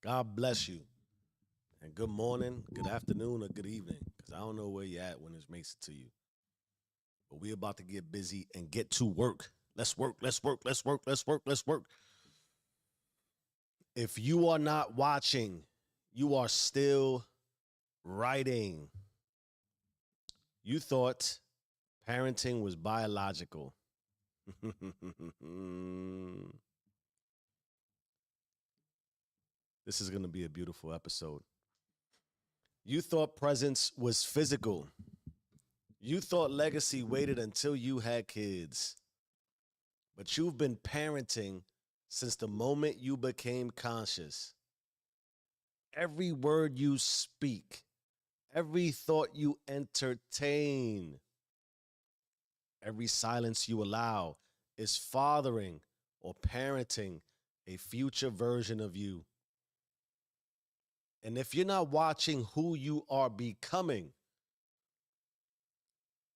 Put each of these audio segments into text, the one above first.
God bless you. And good morning, good afternoon, or good evening. Because I don't know where you're at when this makes it to you. But we're about to get busy and get to work. Let's work, let's work, let's work, let's work, let's work. If you are not watching, you are still writing. You thought parenting was biological. This is going to be a beautiful episode. You thought presence was physical. You thought legacy waited until you had kids. But you've been parenting since the moment you became conscious. Every word you speak, every thought you entertain, every silence you allow is fathering or parenting a future version of you. And if you're not watching who you are becoming,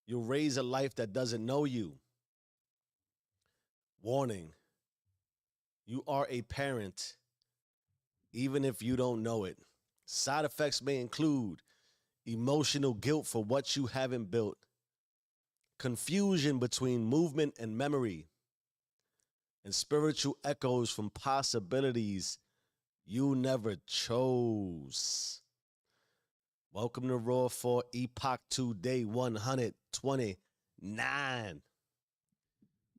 you'll raise a life that doesn't know you. Warning, you are a parent, even if you don't know it. Side effects may include emotional guilt for what you haven't built, confusion between movement and memory, and spiritual echoes from possibilities you never chose. Welcome to Raw for Epoch 2 Day 129.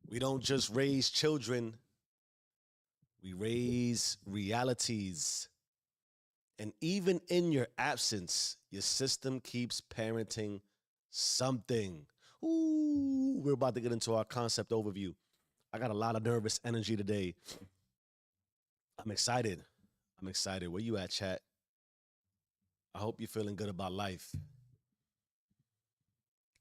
We don't just raise children, we raise realities. And even in your absence, your system keeps parenting something. Ooh, we're about to get into our concept overview. I got a lot of nervous energy today. I'm excited. Where you at, chat? I hope you're feeling good about life.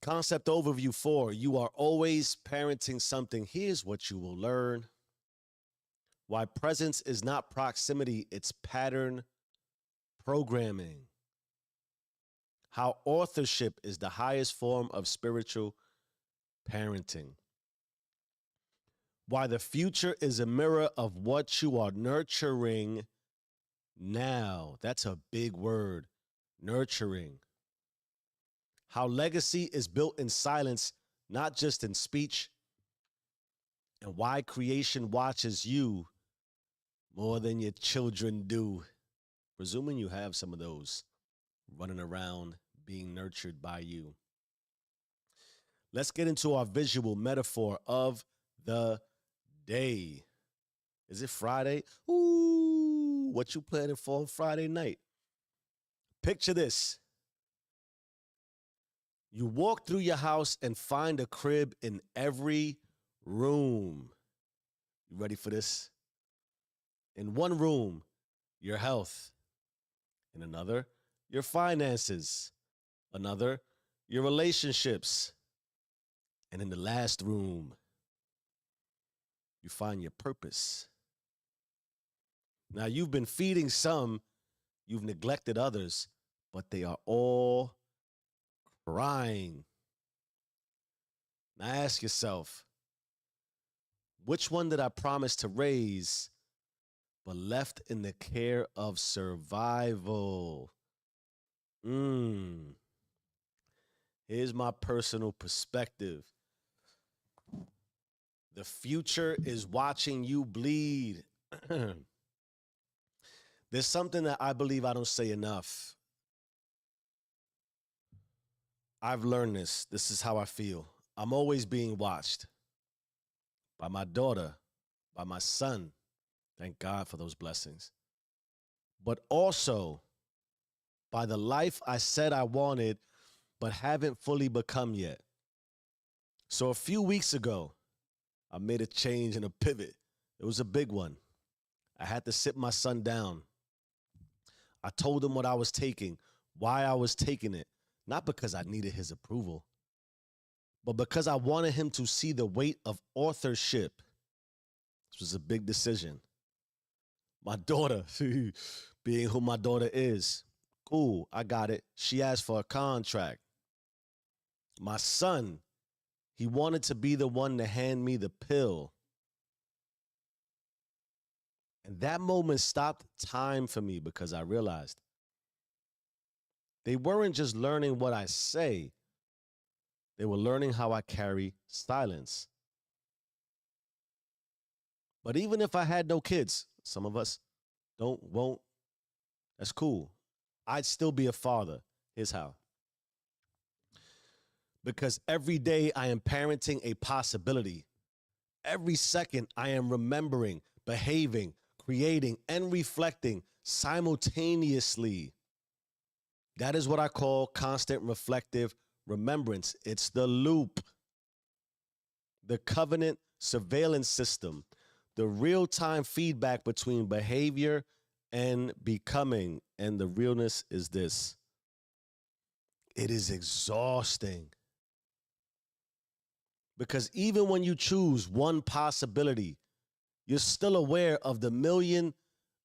Concept overview 4. You are always parenting something. Here's what you will learn. Why presence is not proximity, it's pattern programming. How authorship is the highest form of spiritual parenting. Why the future is a mirror of what you are nurturing now. That's a big word, nurturing. How legacy is built in silence, not just in speech. And why creation watches you more than your children do. Presuming you have some of those running around being nurtured by you. Let's get into our visual metaphor of the day. Is it Friday? Ooh, what you planning for on Friday night? Picture this. You walk through your house and find a crib in every room. You ready for this? In one room, your health. In another, your finances. Another, your relationships. And in the last room, you find your purpose. Now, you've been feeding some, you've neglected others, but they are all crying. Now, ask yourself, which one did I promise to raise but left in the care of survival? Here's my personal perspective. The future is watching you bleed. There's something that I believe I don't say enough. I've learned this. This is how I feel. I'm always being watched by my daughter, by my son. Thank God for those blessings. But also by the life I said I wanted, but haven't fully become yet. So a few weeks ago, I made a change and a pivot. It was a big one. I had to sit my son down. I told him what I was taking, why I was taking it, not because I needed his approval, but because I wanted him to see the weight of authorship. This was a big decision. My daughter, being who my daughter is, cool, I got it. She asked for a contract. My son, he wanted to be the one to hand me the pill. And that moment stopped time for me because I realized they weren't just learning what I say, they were learning how I carry silence. But even if I had no kids, some of us won't, that's cool. I'd still be a father. Here's how. Because every day I am parenting a possibility. Every second I am remembering, behaving, creating, and reflecting simultaneously. That is what I call constant reflective remembrance. It's the loop, the covenant surveillance system, the real-time feedback between behavior and becoming. And the realness is this: it is exhausting. Because even when you choose one possibility, you're still aware of the million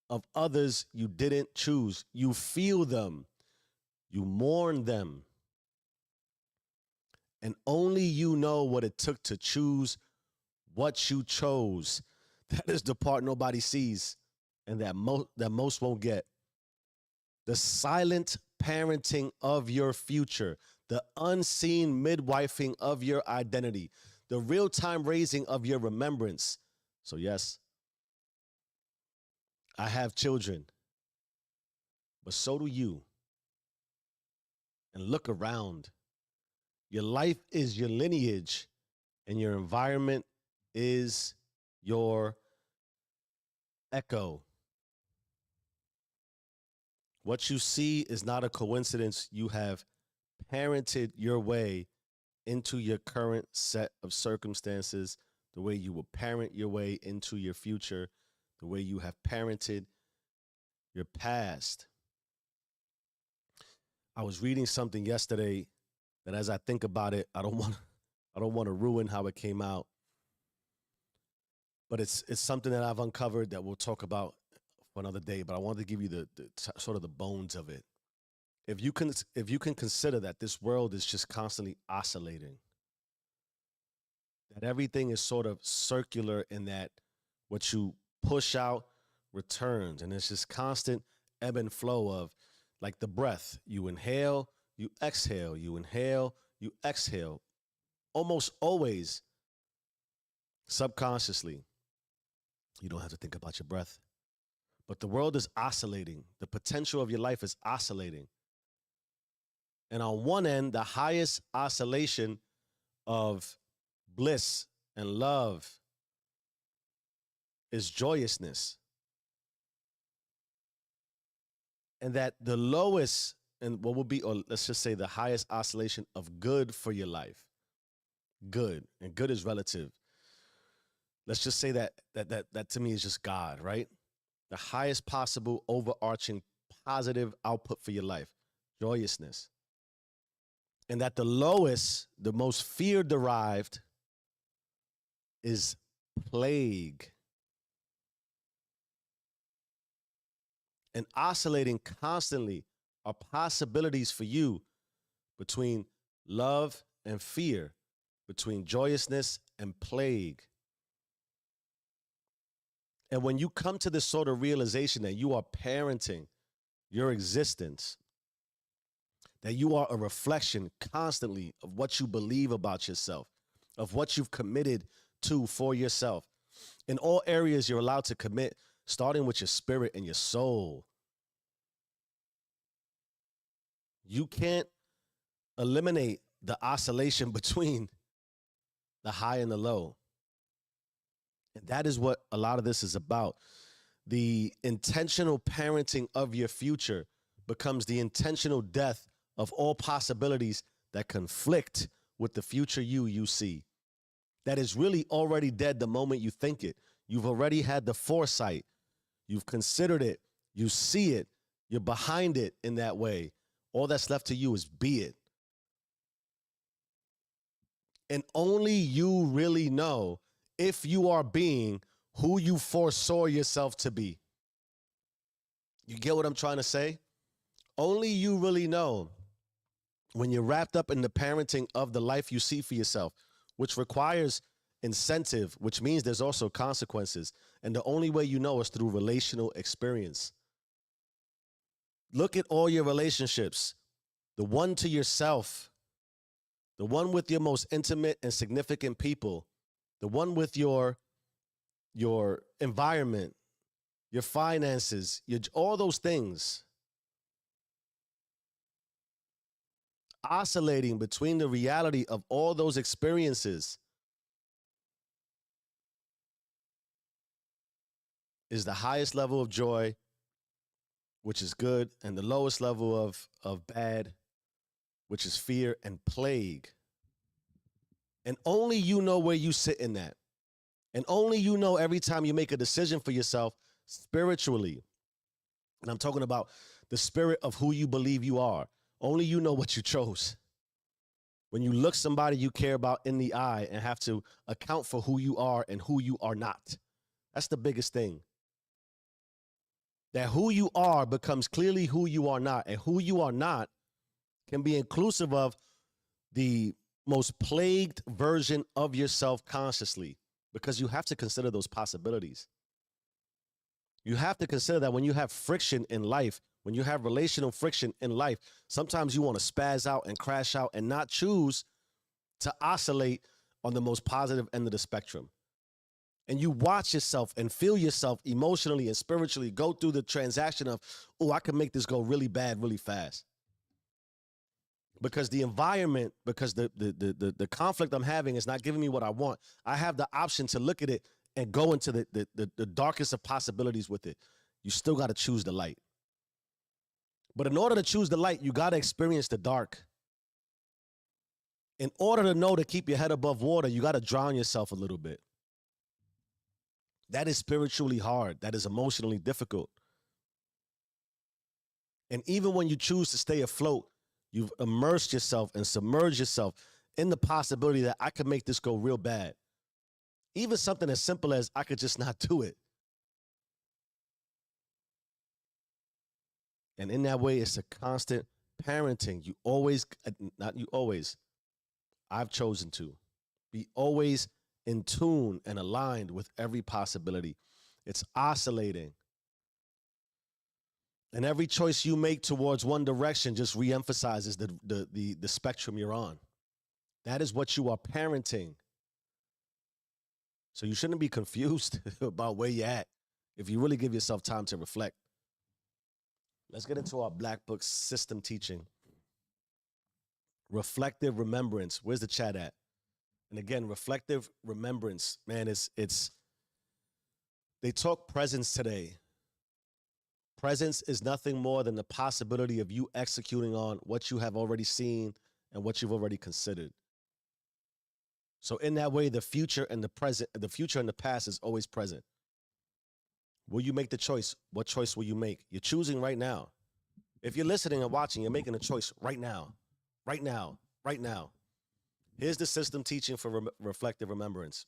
of others you didn't choose. You feel them, you mourn them, and only you know what it took to choose what you chose. That is the part nobody sees, and that most won't get. The silent parenting of your future, the unseen midwifing of your identity, the real-time raising of your remembrance. So yes, I have children, but so do you. And look around. Your life is your lineage, and your environment is your echo. What you see is not a coincidence. You have parented your way into your current set of circumstances, the way you will parent your way into your future, the way you have parented your past. I was reading something yesterday that, as I think about it, I don't want to ruin how it came out. But it's something that I've uncovered that we'll talk about for another day. But I wanted to give you the sort of the bones of it. If you can consider that this world is just constantly oscillating, that everything is sort of circular, in that what you push out returns, and it's just constant ebb and flow of, like the breath. You inhale, you exhale, you inhale, you exhale, almost always subconsciously. You don't have to think about your breath. But the world is oscillating. The potential of your life is oscillating. And on one end, the highest oscillation of bliss and love is joyousness. And that the lowest, and what would be, or let's just say the highest oscillation of good for your life. Good. And good is relative. Let's just say that to me is just God, right? The highest possible overarching positive output for your life, joyousness. And that the lowest, the most fear derived, is plague. And oscillating constantly are possibilities for you between love and fear, between joyousness and plague. And when you come to this sort of realization that you are parenting your existence, that you are a reflection constantly of what you believe about yourself, of what you've committed to for yourself. In all areas, you're allowed to commit, starting with your spirit and your soul. You can't eliminate the oscillation between the high and the low. And that is what a lot of this is about. The intentional parenting of your future becomes the intentional death of all possibilities that conflict with the future you see. That is really already dead the moment you think it. You've already had the foresight. You've considered it. You see it. You're behind it in that way. All that's left to you is be it. And only you really know if you are being who you foresaw yourself to be. You get what I'm trying to say? Only you really know when you're wrapped up in the parenting of the life you see for yourself, which requires incentive, which means there's also consequences. And the only way you know is through relational experience. Look at all your relationships, the one to yourself, the one with your most intimate and significant people, the one with your environment, your finances, all those things. Oscillating between the reality of all those experiences is the highest level of joy, which is good, and the lowest level of bad, which is fear and plague. And only you know where you sit in that. And only you know every time you make a decision for yourself spiritually. And I'm talking about the spirit of who you believe you are. Only you know what you chose. When you look somebody you care about in the eye and have to account for who you are and who you are not. That's the biggest thing. That who you are becomes clearly who you are not. And who you are not can be inclusive of the most plagued version of yourself consciously, because you have to consider those possibilities. You have to consider that when you have friction in life, when you have relational friction in life, sometimes you want to spaz out and crash out and not choose to oscillate on the most positive end of the spectrum. And you watch yourself and feel yourself emotionally and spiritually go through the transaction of, oh, I can make this go really bad really fast. Because the environment, because the conflict I'm having is not giving me what I want. I have the option to look at it and go into the darkest of possibilities with it. You still got to choose the light. But in order to choose the light, you got to experience the dark. In order to know to keep your head above water, you got to drown yourself a little bit. That is spiritually hard. That is emotionally difficult. And even when you choose to stay afloat, you've immersed yourself and submerged yourself in the possibility that I could make this go real bad. Even something as simple as I could just not do it. And in that way, it's a constant parenting. You always, not you always, I've chosen to be always in tune and aligned with every possibility. It's oscillating. And every choice you make towards one direction just reemphasizes the spectrum you're on. That is what you are parenting. So you shouldn't be confused about where you're at if you really give yourself time to reflect. Let's get into our Black Book system teaching. Reflective remembrance. Where's the chat at? And again, reflective remembrance, man, it's they talk presence today. Presence is nothing more than the possibility of you executing on what you have already seen and what you've already considered. So in that way, the future and the present, the future and the past is always present. Will you make the choice? What choice will you make? You're choosing right now. If you're listening and watching, you're making a choice right now, right now, right now. Here's the system teaching for reflective remembrance.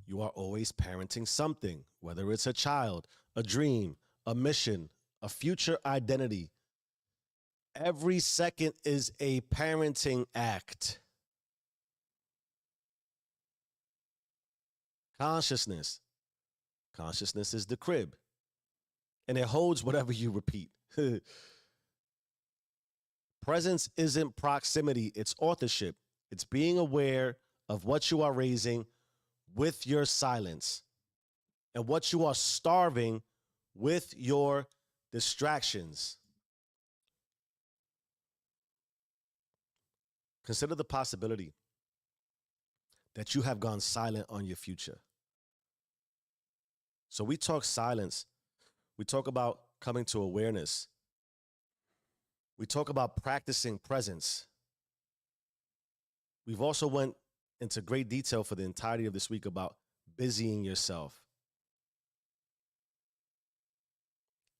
You are always parenting something, whether it's a child, a dream, a mission, a future identity. Every second is a parenting act. Consciousness. Consciousness is the crib, and it holds whatever you repeat. Presence isn't proximity, it's authorship. It's being aware of what you are raising with your silence and what you are starving with your distractions. Consider the possibility that you have gone silent on your future. So we talk silence. We talk about coming to awareness. We talk about practicing presence. We've also went into great detail for the entirety of this week about busying yourself,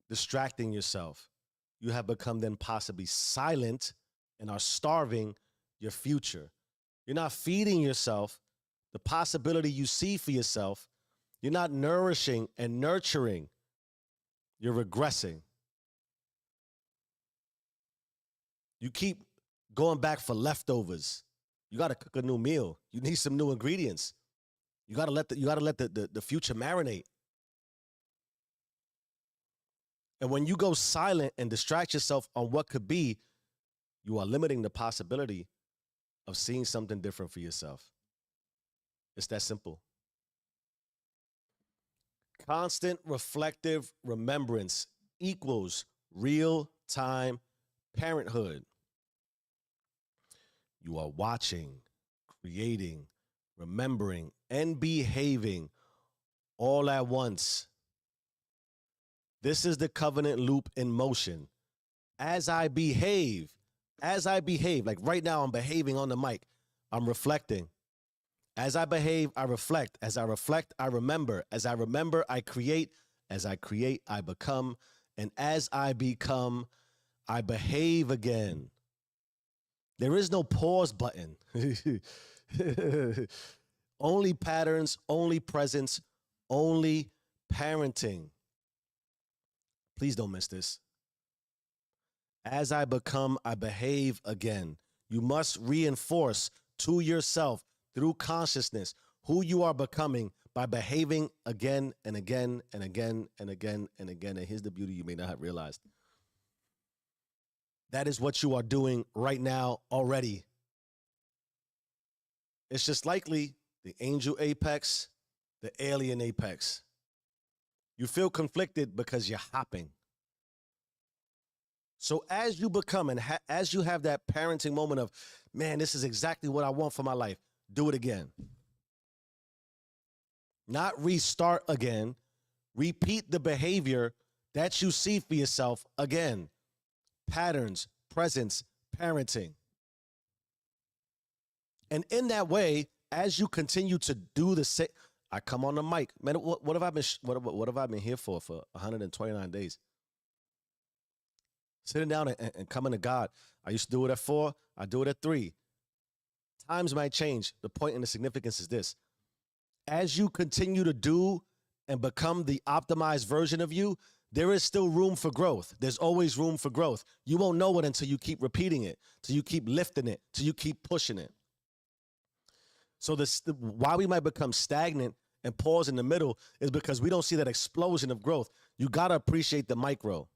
distracting yourself. You have become then possibly silent and are starving your future. You're not feeding yourself the possibility you see for yourself. You're not nourishing and nurturing. You're regressing. You keep going back for leftovers. You got to cook a new meal. You need some new ingredients. You got to let the future marinate. And when you go silent and distract yourself on what could be, you are limiting the possibility of seeing something different for yourself. It's that simple. Constant reflective remembrance equals real-time parenthood. You are watching, creating, remembering, and behaving all at once. This is the covenant loop in motion. As I behave, like right now I'm behaving on the mic, I'm reflecting. As I behave, I reflect. As I reflect, I remember. As I remember, I create. As I create, I become. And as I become, I behave again. There is no pause button. Only patterns, only presence, only parenting. Please don't miss this. As I become, I behave again. You must reinforce to yourself through consciousness who you are becoming by behaving again and again and again and again and again. And here's the beauty you may not have realized. That is what you are doing right now already. It's just likely the angel apex, the alien apex. You feel conflicted because you're hopping. So as you become and as you have that parenting moment of, man, this is exactly what I want for my life, do it again. Not restart again. Repeat the behavior that you see for yourself again. Patterns, presence, parenting. And in that way, as you continue to do the same, I come on the mic, man. What have I been here for 129 days? Sitting down and coming to God. I used to do it at 4. I do it at 3. Times might change. The point and the significance is this. As you continue to do and become the optimized version of you, there is still room for growth. There's always room for growth. You won't know it until you keep repeating it, till you keep lifting it, till you keep pushing it. So why we might become stagnant and pause in the middle is because we don't see that explosion of growth. You got to appreciate the micro.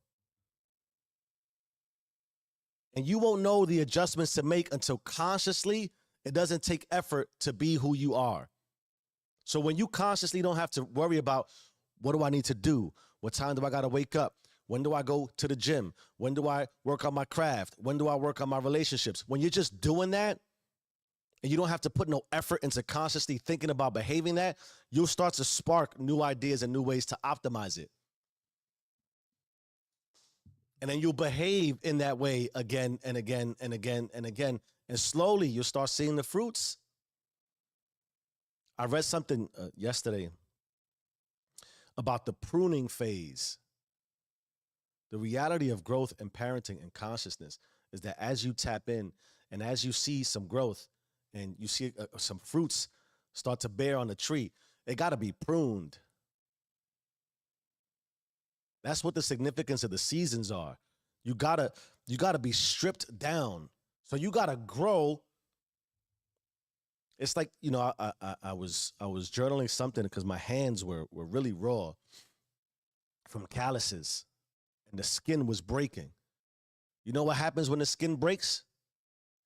And you won't know the adjustments to make until consciously it doesn't take effort to be who you are. So when you consciously don't have to worry about what do I need to do? What time do I got to wake up? When do I go to the gym? When do I work on my craft? When do I work on my relationships? When you're just doing that and you don't have to put no effort into consciously thinking about behaving that, you'll start to spark new ideas and new ways to optimize it. And then you'll behave in that way again and again and again and again. And slowly you'll start seeing the fruits. I read something yesterday about the pruning phase. The reality of growth and parenting and consciousness is that as you tap in and as you see some growth and you see some fruits start to bear on the tree, they got to be pruned. That's what the significance of the seasons are. You gotta be stripped down. So you gotta grow. It's like, you know, I was journaling something because my hands were really raw from calluses and the skin was breaking. You know what happens when the skin breaks?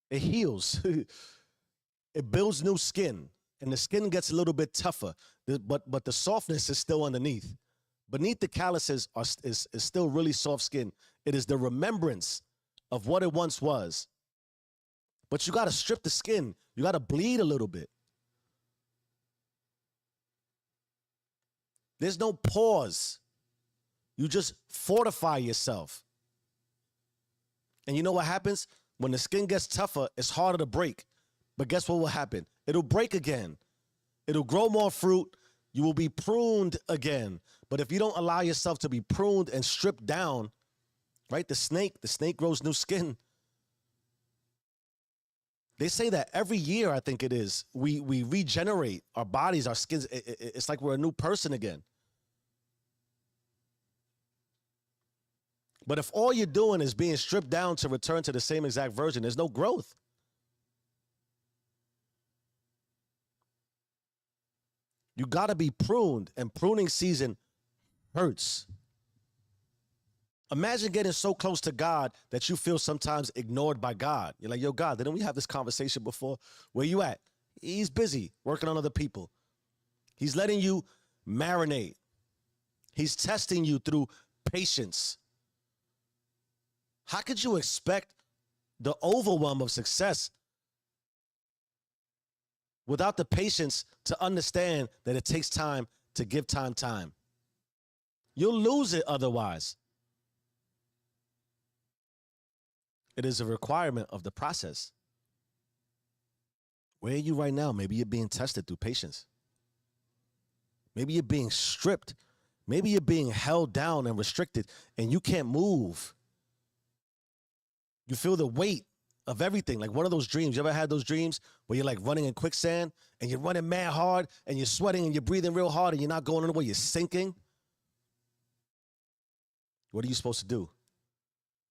It heals. It builds new skin and the skin gets a little bit tougher, but the softness is still underneath. Beneath the calluses is still really soft skin. It is the remembrance of what it once was. But you got to strip the skin. You got to bleed a little bit. There's no pause. You just fortify yourself. And you know what happens? When the skin gets tougher, it's harder to break. But guess what will happen? It'll break again. It'll grow more fruit. You will be pruned again. But if you don't allow yourself to be pruned and stripped down, right? The snake grows new skin. They say that every year, I think it is, we regenerate our bodies, our skins. It's like we're a new person again. But if all you're doing is being stripped down to return to the same exact version, there's no growth. You got to be pruned, and pruning season hurts. Imagine getting so close to God that you feel sometimes ignored by God. You're like, yo, God, didn't we have this conversation before? Where you at? He's busy working on other people. He's letting you marinate. He's testing you through patience. How could you expect the overwhelm of success without the patience to understand that it takes time to give time? You'll lose it otherwise. It is a requirement of the process. Where are you right now? Maybe you're being tested through patience. Maybe you're being stripped. Maybe you're being held down and restricted, and you can't move. You feel the weight of everything, like one of those dreams. You ever had those dreams where you're like running in quicksand and you're running mad hard and you're sweating and you're breathing real hard and you're not going anywhere, you're sinking? What are you supposed to do?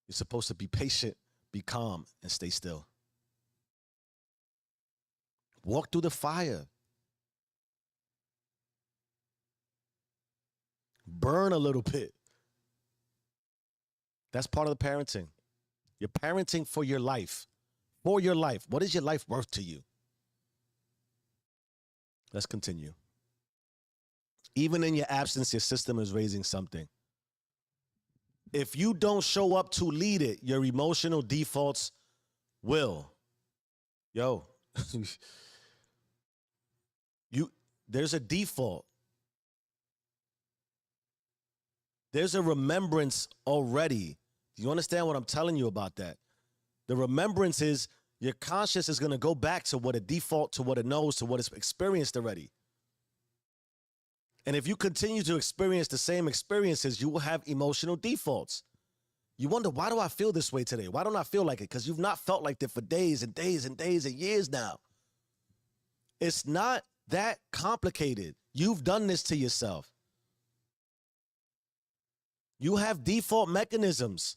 You're supposed to be patient, be calm, and stay still. Walk through the fire. Burn a little bit. That's part of the parenting. You're parenting for your life. For your life. What is your life worth to you? Let's continue. Even in your absence, your system is raising something. If you don't show up to lead it, your emotional defaults will. Yo, there's a default. There's a remembrance already. Do you understand what I'm telling you about that? The remembrance is your conscious is going to go back to what it default, to what it knows, to what it's experienced already. And if you continue to experience the same experiences, you will have emotional defaults. You wonder, why do I feel this way today? Why don't I feel like it? Because you've not felt like that for days and days and days and years now. It's not that complicated. You've done this to yourself. You have default mechanisms.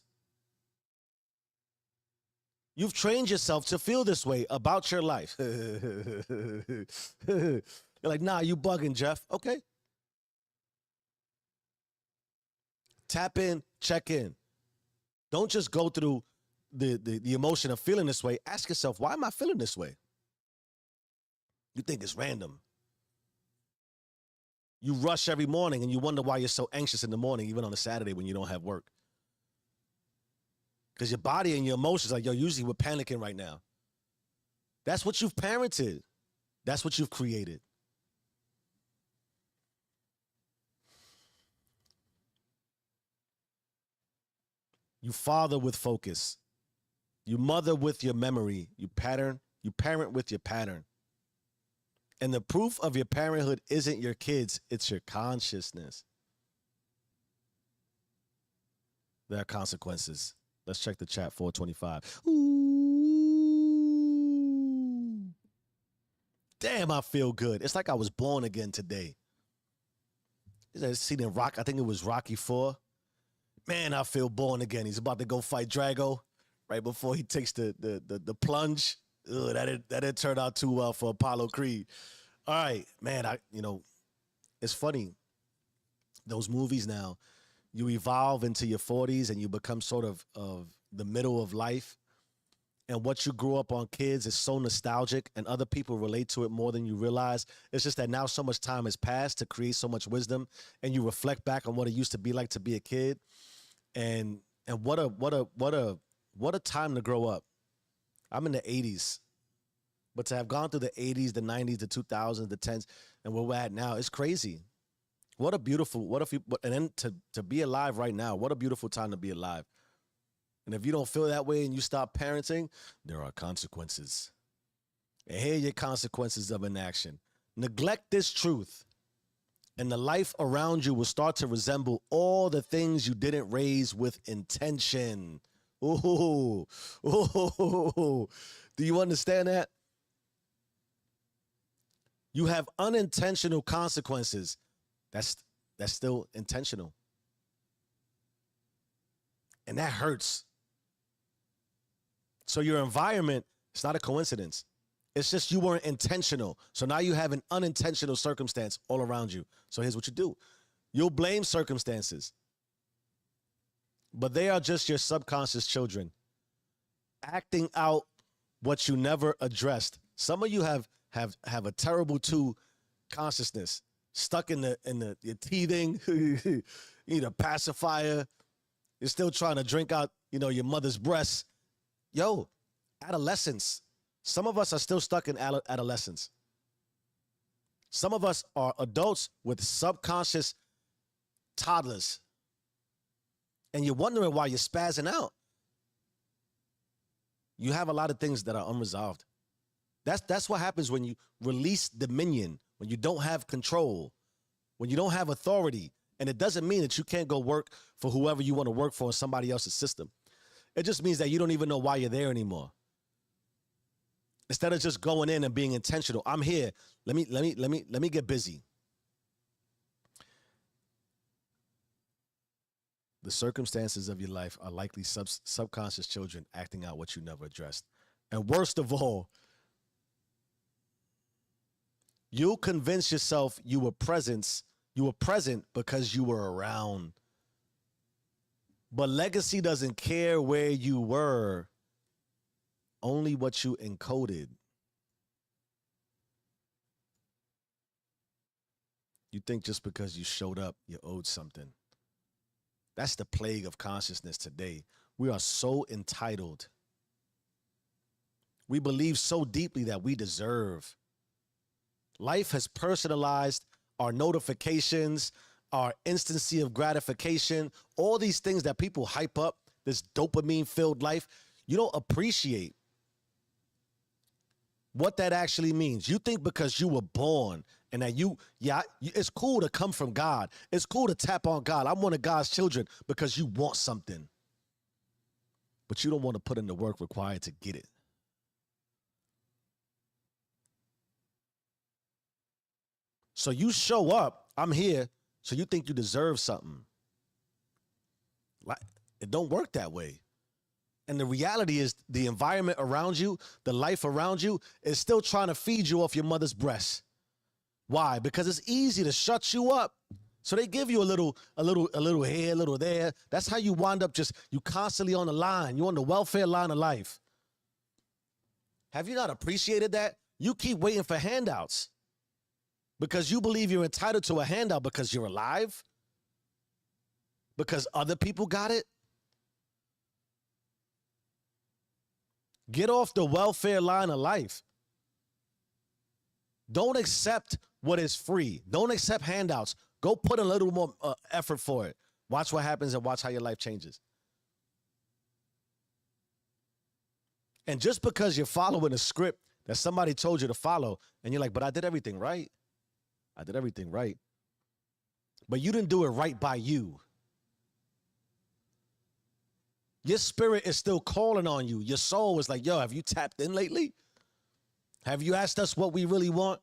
You've trained yourself to feel this way about your life. You're like, nah, you bugging, Jeff. Okay. Tap in, check in. Don't just go through the emotion of feeling this way. Ask yourself, why am I feeling this way? You think it's random. You rush every morning and you wonder why you're so anxious in the morning, even on a Saturday when you don't have work. Because your body and your emotions are like, yo, usually we're panicking right now. That's what you've parented. That's what you've created. You father with focus. You mother with your memory. You parent with your pattern. And the proof of your parenthood isn't your kids, it's your consciousness. There are consequences. Let's check the chat, 425. Ooh. Damn, I feel good. It's like I was born again today. Seen in Rock, I think it was Rocky 4. Man, I feel born again. He's about to go fight Drago right before he takes the plunge. Ugh, that didn't turn out too well for Apollo Creed. All right, man, it's funny. Those movies now, you evolve into your 40s and you become sort of the middle of life. And what you grew up on, kids, is so nostalgic and other people relate to it more than you realize. It's just that now so much time has passed to create so much wisdom, and you reflect back on what it used to be like to be a kid. And what a time to grow up. I'm in the 80s. But to have gone through the 80s, the 90s, the 2000s, the 10s, and where we're at now, it's crazy. And then to be alive right now, what a beautiful time to be alive. And if you don't feel that way and you stop parenting, there are consequences. And here are your consequences of inaction. Neglect this truth, and the life around you will start to resemble all the things you didn't raise with intention. Ooh. Do you understand that? You have unintentional consequences. That's still intentional. And that hurts. So your environment, it's not a coincidence. It's just you weren't intentional. So now you have an unintentional circumstance all around you. So here's what you do. You'll blame circumstances, but they are just your subconscious children acting out what you never addressed. Some of you have a terrible two consciousness stuck in your teething. You need a pacifier. You're still trying to drink out, your mother's breast. Yo, adolescence. Some of us are still stuck in adolescence. Some of us are adults with subconscious toddlers. And you're wondering why you're spazzing out. You have a lot of things that are unresolved. That's what happens when you release dominion, when you don't have control, when you don't have authority. And it doesn't mean that you can't go work for whoever you want to work for in somebody else's system. It just means that you don't even know why you're there anymore. Instead of just going in and being intentional, I'm here. Let me get busy. The circumstances of your life are likely subconscious children acting out what you never addressed. And worst of all, you'll convince yourself you were present because you were around. But legacy doesn't care where you were, only what you encoded. You think just because you showed up, you owed something. That's the plague of consciousness today. We are so entitled. We believe so deeply that we deserve. Life has personalized our notifications, our instancy of gratification, all these things that people hype up, this dopamine-filled life. You don't appreciate what that actually means. You think because you were born and that it's cool to come from God. It's cool to tap on God. I'm one of God's children because you want something. But you don't want to put in the work required to get it. So you show up, I'm here, so you think you deserve something. It don't work that way. And the reality is the environment around you, the life around you is still trying to feed you off your mother's breast. Why? Because it's easy to shut you up. So they give you a little here, a little there. That's how you wind up you constantly on the line. You're on the welfare line of life. Have you not appreciated that? You keep waiting for handouts because you believe you're entitled to a handout because you're alive, because other people got it. Get off the welfare line of life. Don't accept what is free. Don't accept handouts. Go put a little more effort for it. Watch what happens and watch how your life changes. And just because you're following a script that somebody told you to follow, and you're like, but I did everything right. I did everything right. But you didn't do it right by you. Your spirit is still calling on you. Your soul is like, yo, have you tapped in lately? Have you asked us what we really want?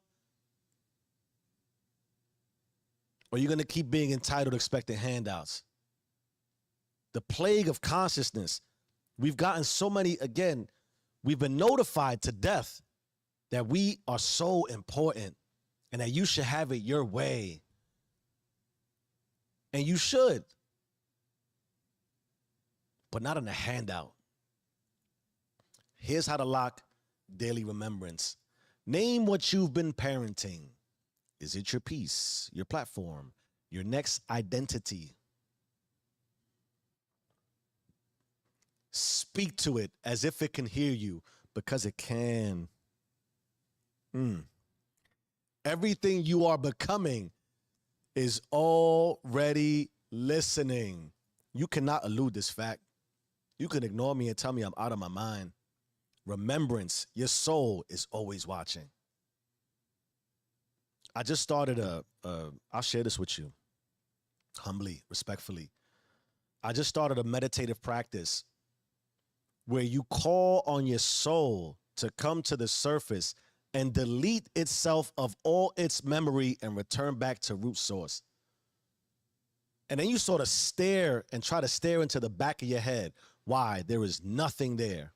Or are you going to keep being entitled, expecting handouts? The plague of consciousness. We've gotten so many, again, we've been notified to death that we are so important and that you should have it your way. And you should. But not in a handout. Here's how to lock daily remembrance. Name what you've been parenting. Is it your piece, your platform, your next identity? Speak to it as if it can hear you, because it can. Everything you are becoming is already listening. You cannot elude this fact. You can ignore me and tell me I'm out of my mind. Remembrance, your soul is always watching. I just started I'll share this with you, humbly, respectfully. I just started a meditative practice where you call on your soul to come to the surface and delete itself of all its memory and return back to root source. And then you sort of stare and try to stare into the back of your head. Why? There is nothing there.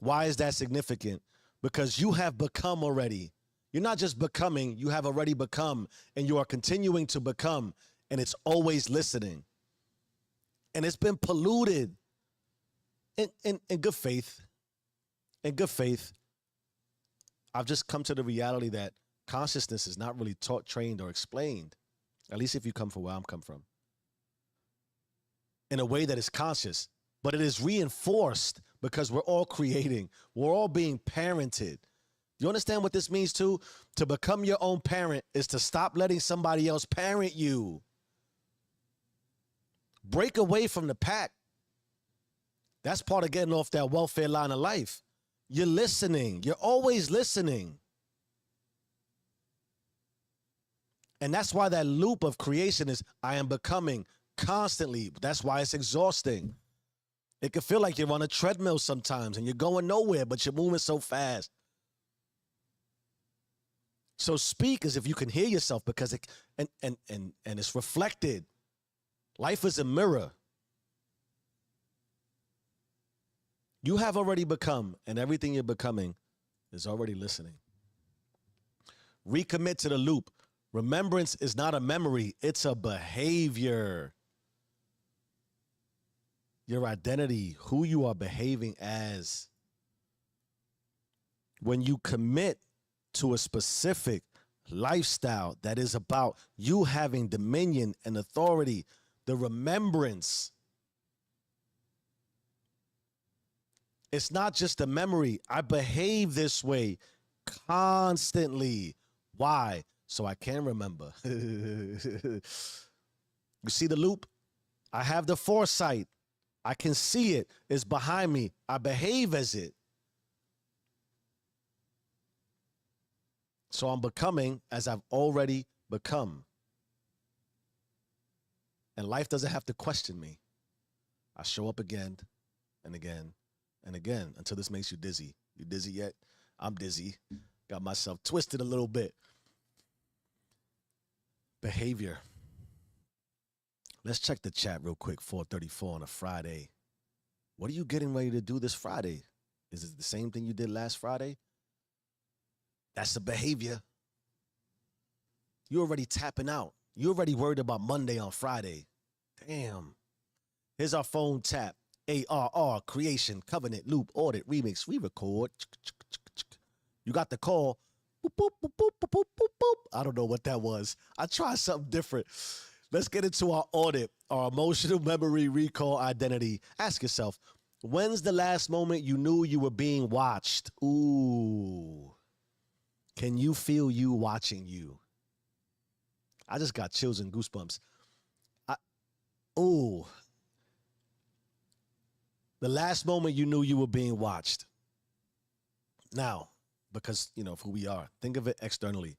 Why is that significant? Because you have become already. You're not just becoming, you have already become, and you are continuing to become, and it's always listening. And it's been polluted in good faith. In good faith, I've just come to the reality that consciousness is not really taught, trained, or explained, at least if you come from where I'm come from, in a way that is conscious, but it is reinforced because we're all creating. We're all being parented. You understand what this means too? To become your own parent is to stop letting somebody else parent you. Break away from the pack. That's part of getting off that welfare line of life. You're listening. You're always listening. And that's why that loop of creation is I am becoming constantly. That's why it's exhausting. It can feel like you're on a treadmill sometimes and you're going nowhere, but you're moving so fast. So speak as if you can hear yourself, because it and it's reflected. Life is a mirror. You have already become, and everything you're becoming is already listening. Recommit to the loop. Remembrance is not a memory, it's a behavior. Your identity, who you are behaving as. When you commit to a specific lifestyle that is about you having dominion and authority, the remembrance, it's not just a memory. I behave this way constantly. Why? So I can remember. You see the loop? I have the foresight. I can see it. It's behind me. I behave as it. So I'm becoming as I've already become. And life doesn't have to question me. I show up again and again and again until this makes you dizzy. You dizzy yet? I'm dizzy. Got myself twisted a little bit. Behavior. Let's check the chat real quick. 4:34 on a Friday. What are you getting ready to do this Friday? Is it the same thing you did last Friday? That's the behavior. You're already tapping out. You're already worried about Monday on Friday. Damn. Here's our phone tap. ARR, creation, covenant, loop, audit, remix, re-record. You got the call. Boop, boop, boop, boop, boop, boop, boop, boop. I don't know what that was. I tried something different. Let's get into our audit, our emotional memory recall identity. Ask yourself, when's the last moment you knew you were being watched? Ooh. Can you feel you watching you? I just got chills and goosebumps. Ooh. The last moment you knew you were being watched. Now, because, of who we are, think of it externally.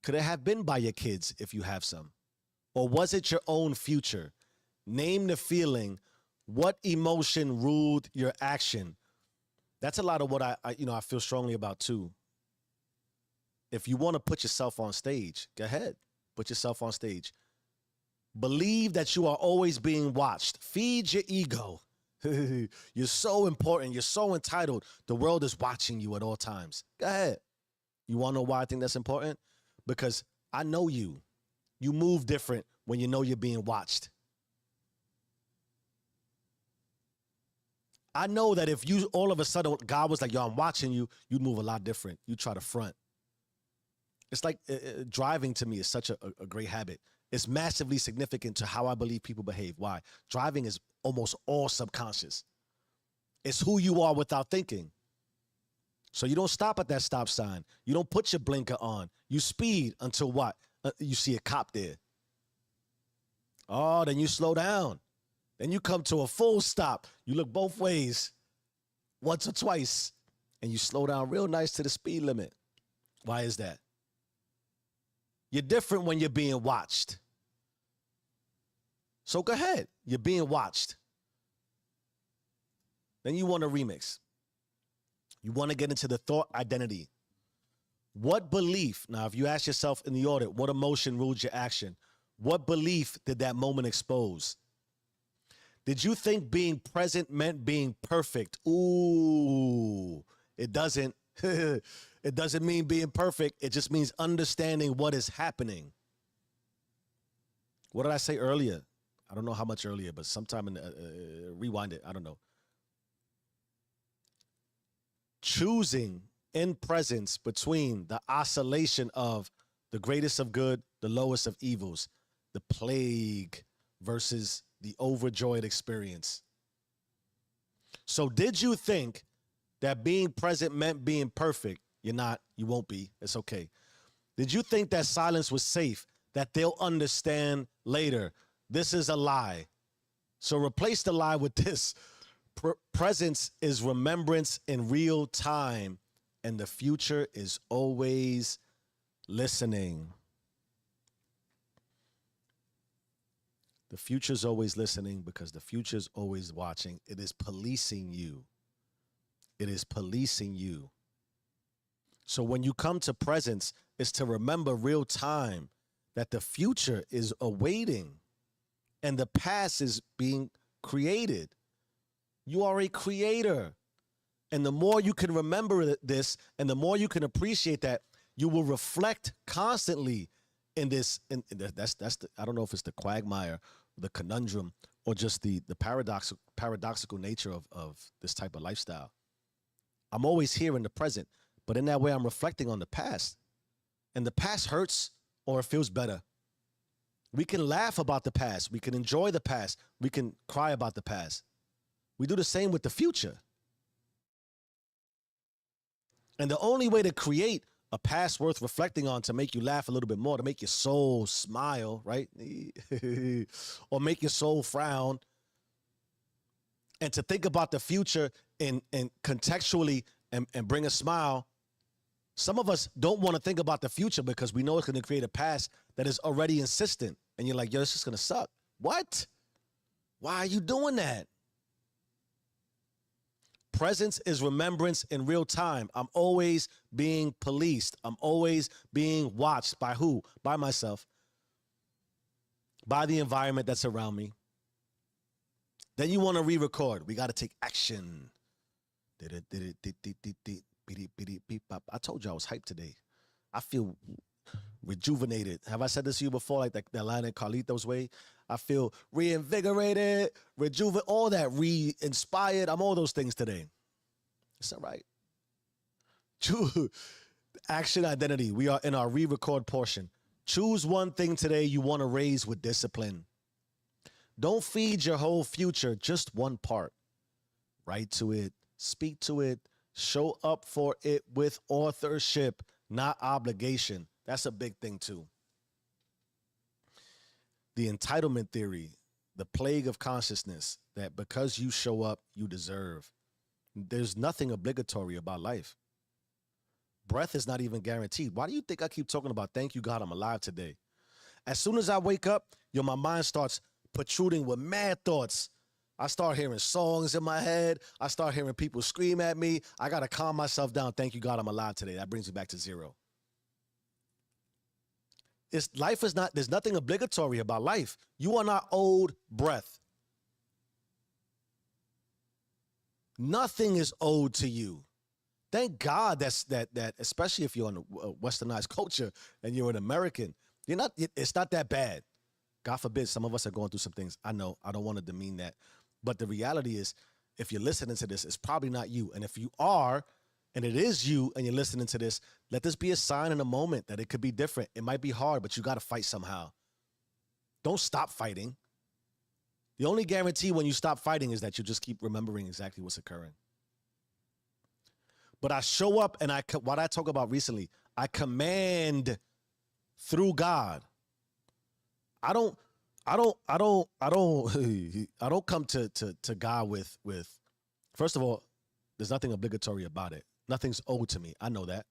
Could it have been by your kids if you have some? Or was it your own future? Name the feeling. What emotion ruled your action? That's a lot of what I feel strongly about too. If you want to put yourself on stage, go ahead. Put yourself on stage. Believe that you are always being watched. Feed your ego. You're so important. You're so entitled. The world is watching you at all times. Go ahead. You want to know why I think that's important? Because I know you. You move different when you know you're being watched. I know that if you all of a sudden, God was like, yo, I'm watching you, you'd move a lot different. You try to front. It's like driving to me is such a great habit. It's massively significant to how I believe people behave. Why? Driving is almost all subconscious. It's who you are without thinking. So you don't stop at that stop sign. You don't put your blinker on. You speed until what? You see a cop there. Oh, then you slow down. Then you come to a full stop. You look both ways once or twice, and you slow down real nice to the speed limit. Why is that? You're different when you're being watched. So go ahead. You're being watched. Then you want to remix. You want to get into the thought identity. What belief, now if you ask yourself in the audit, what emotion ruled your action? What belief did that moment expose? Did you think being present meant being perfect? Ooh, it doesn't. It doesn't mean being perfect. It just means understanding what is happening. What did I say earlier? I don't know how much earlier, but sometime in the, rewind it. I don't know. Choosing in presence between the oscillation of the greatest of good, the lowest of evils, the plague versus the overjoyed experience. So did you think that being present meant being perfect? You're not, you won't be, it's okay. Did you think that silence was safe, that they'll understand later? This is a lie. So replace the lie with this. Presence is remembrance in real time, and the future is always listening. The future is always listening because the future is always watching. It is policing you. It is policing you. So when you come to presence, it's to remember real time that the future is awaiting and the past is being created. You are a creator. And the more you can remember this and the more you can appreciate that, you will reflect constantly in this. That's the, I don't know if it's the quagmire, the conundrum, or just the paradoxical nature of this type of lifestyle. I'm always here in the present, but in that way, I'm reflecting on the past. And the past hurts or it feels better. We can laugh about the past. We can enjoy the past. We can cry about the past. We do the same with the future. And the only way to create a past worth reflecting on to make you laugh a little bit more, to make your soul smile, right? Or make your soul frown. And to think about the future and contextually and bring a smile. Some of us don't want to think about the future because we know it's going to create a past that is already insistent. And you're like, yo, it's just going to suck. What? Why are you doing that? Presence is remembrance in real time. I'm always being policed. I'm always being watched. By who? By myself. By the environment that's around me. Then you want to re-record. We got to take action. I told you I was hyped today. I feel rejuvenated. Have I said this to you before? Like that line in Carlito's Way? I feel reinvigorated, all that, re-inspired. I'm all those things today. It's all right. Action identity. We are in our re-record portion. Choose one thing today you want to raise with discipline. Don't feed your whole future, just one part. Write to it, speak to it, show up for it with authorship, not obligation. That's a big thing too. The entitlement theory, the plague of consciousness, that because you show up, you deserve. There's nothing obligatory about life. Breath is not even guaranteed. Why do you think I keep talking about thank you, God, I'm alive today? As soon as I wake up, my mind starts protruding with mad thoughts. I start hearing songs in my head. I start hearing people scream at me. I got to calm myself down. Thank you, God, I'm alive today. That brings me back to zero. Life is not, there's nothing obligatory about life. You are not owed breath. Nothing is owed to you. Thank God that especially if you're in a westernized culture and you're an American, it's not that bad. God forbid, some of us are going through some things. I know, I don't want to demean that. But the reality is, if you're listening to this, it's probably not you. And if you are, and it is you, and you're listening to this, let this be a sign in a moment that it could be different. It might be hard, but you got to fight somehow. Don't stop fighting. The only guarantee when you stop fighting is that you just keep remembering exactly what's occurring. But I show up, and what I talk about recently, I command through God. I don't come to God with, first of all, there's nothing obligatory about it. Nothing's owed to me. I know that.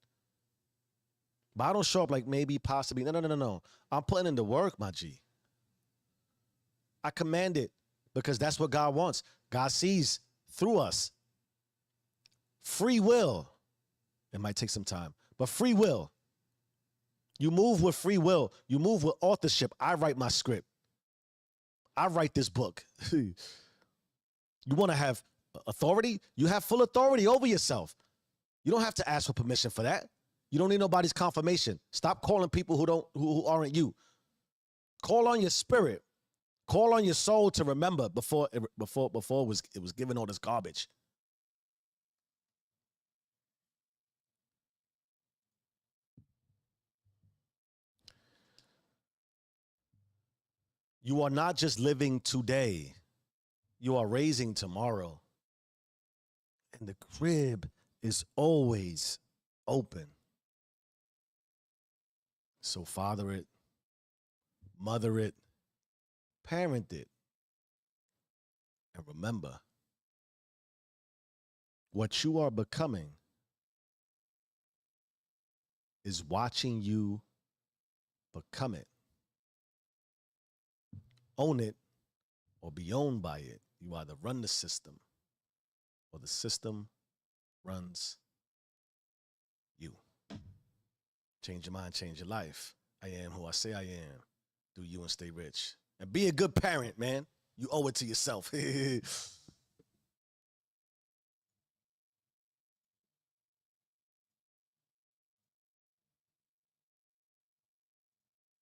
But I don't show up like maybe, possibly. No. I'm putting in the work, my G. I command it because that's what God wants. God sees through us. Free will. It might take some time, but free will. You move with free will. You move with authorship. I write my script. I write this book. You want to have authority? You have full authority over yourself. You don't have to ask for permission for that. You don't need nobody's confirmation. Stop calling people who aren't you. Call on your spirit. Call on your soul to remember before it was given all this garbage. You are not just living today. You are raising tomorrow. And the crib is always open. So father it, mother it, parent it. And remember, what you are becoming is watching you become it. Own it or be owned by it. You either run the system or the system runs you. Change your mind, change your life. I am who I say I am. Do you and stay rich. And be a good parent, man. You owe it to yourself.